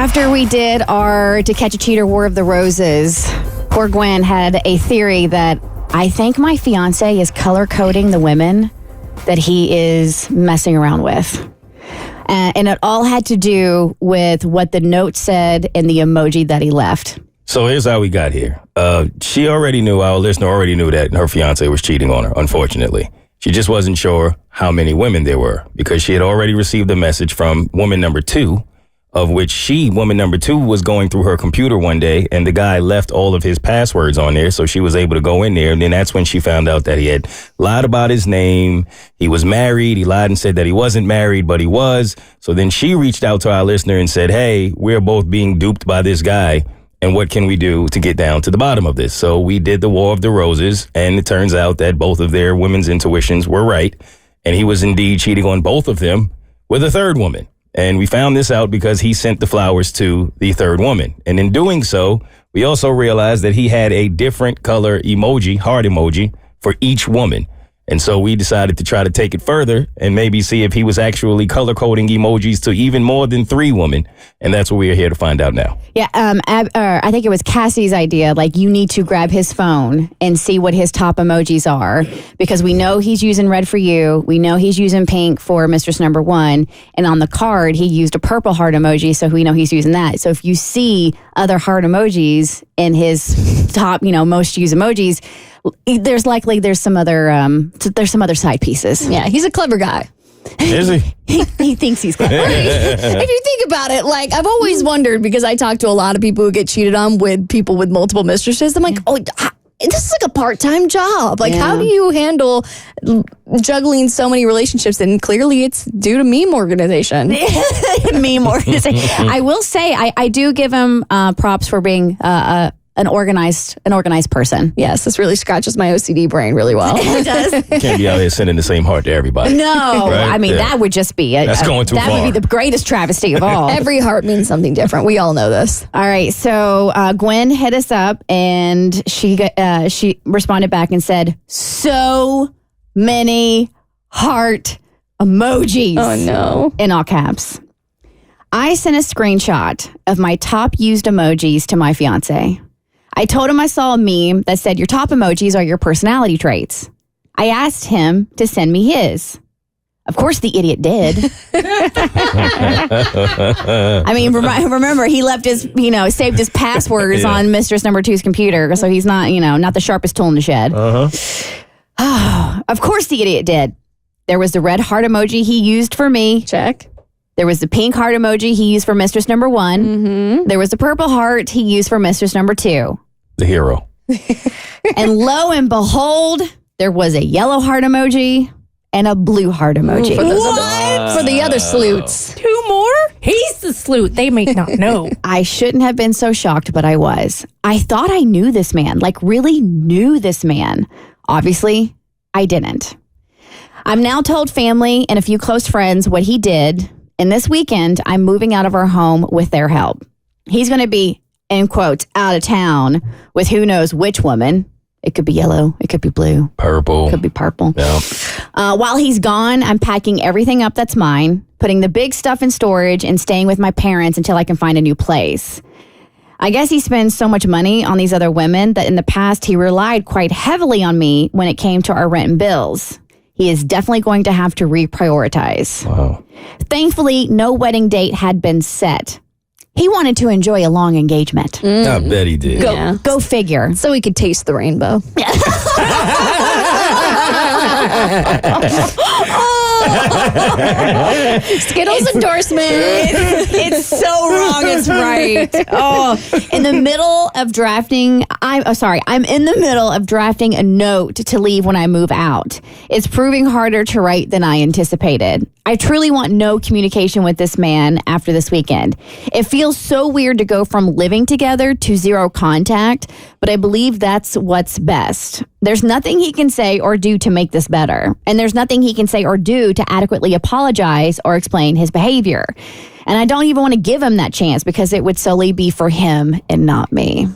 After we did our To Catch a Cheater War of the Roses, poor Gwen had a theory that I think my fiancé is color coding the women that he is messing around with. And it all had to do with what the note said and the emoji that he left. So here's how we got here. She already knew, our listener already knew that her fiancé was cheating on her, unfortunately. She just wasn't sure how many women there were because she had already received a message from woman number 2, of which woman number 2, was going through her computer one day and the guy left all of his passwords on there. So she was able to go in there. And then that's when she found out that he had lied about his name. He was married. He lied and said that he wasn't married, but he was. So then she reached out to our listener and said, hey, we're both being duped by this guy. And what can we do to get down to the bottom of this? So we did the War of the Roses, and it turns out that both of their women's intuitions were right. And he was indeed cheating on both of them with a third woman. And we found this out because he sent the flowers to the third woman. And in doing so, we also realized that he had a different color emoji, heart emoji, for each woman. And so we decided to try to take it further and maybe see if he was actually color coding emojis to even more than 3 women. And that's what we are here to find out now. Yeah, I think it was Cassie's idea. Like, you need to grab his phone and see what his top emojis are, because we know he's using red for you. We know he's using pink for Mistress number 1. And on the card, he used a purple heart emoji. So we know he's using that. So if you see other heart emojis in his top, most used emojis, there's some other side pieces. Yeah, he's a clever guy. Is he? He thinks he's clever. If you think about it, like, I've always wondered, because I talk to a lot of people who get cheated on with people with multiple mistresses. I'm like, this is like a part-time job. Like, how do you handle juggling so many relationships? And clearly it's due to meme organization. Meme organization. I will say, I do give him props for being an organized person. Yes, this really scratches my OCD brain really well. It does. Can't be out here sending the same heart to everybody. No, right? I mean, that would just be that's going too far. That would be the greatest travesty of all. Every heart means something different. We all know this. All right, so Gwen hit us up, and she responded back and said, "So many heart emojis." Oh no! In all caps. I sent a screenshot of my top used emojis to my fiance. I told him I saw a meme that said your top emojis are your personality traits. I asked him to send me his. Of course, the idiot did. I mean, remember, he left his, saved his passwords on Mistress number 2's computer, so he's not, not the sharpest tool in the shed. Of course, the idiot did. There was the red heart emoji he used for me. Check. There was the pink heart emoji he used for Mistress number 1. Mm-hmm. There was the purple heart he used for Mistress number 2. The hero. And lo and behold, there was a yellow heart emoji and a blue heart emoji. What? For the other sleuths. 2 more? He's the sleuth. They may not know. I shouldn't have been so shocked, but I was. I thought I knew this man, like really knew this man. Obviously, I didn't. I've now told family and a few close friends what he did. And this weekend, I'm moving out of our home with their help. He's going to be, in quotes, out of town with who knows which woman. It could be yellow. It could be blue. Purple. It could be purple. Yeah. While he's gone, I'm packing everything up that's mine, putting the big stuff in storage, and staying with my parents until I can find a new place. I guess he spends so much money on these other women that in the past he relied quite heavily on me when it came to our rent and bills. He is definitely going to have to reprioritize. Wow. Thankfully, no wedding date had been set. He wanted to enjoy a long engagement. I bet he did. Go figure. So he could taste the rainbow. Skittles endorsement. It's so wrong. It's right. I'm in the middle of drafting a note to leave when I move out. It's proving harder to write than I anticipated. I truly want no communication with this man after this weekend. It feels so weird to go from living together to zero contact, but I believe that's what's best. There's nothing he can say or do to make this better, and there's nothing he can say or do to adequately apologize or explain his behavior. And I don't even want to give him that chance because it would solely be for him and not me.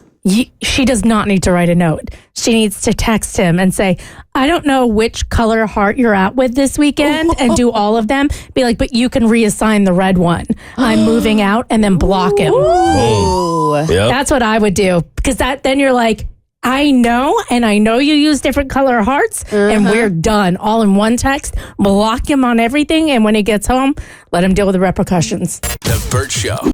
she does not need to write a note. She needs to text him and say, I don't know which color heart you're at with this weekend, and do all of them. Be like, but you can reassign the red one. I'm moving out, and then block him. Yep. That's what I would do, because then you're like, I know, and I know you use different color hearts, and we're done. All in one text. Block him on everything, and when he gets home, let him deal with the repercussions. The Bert Show.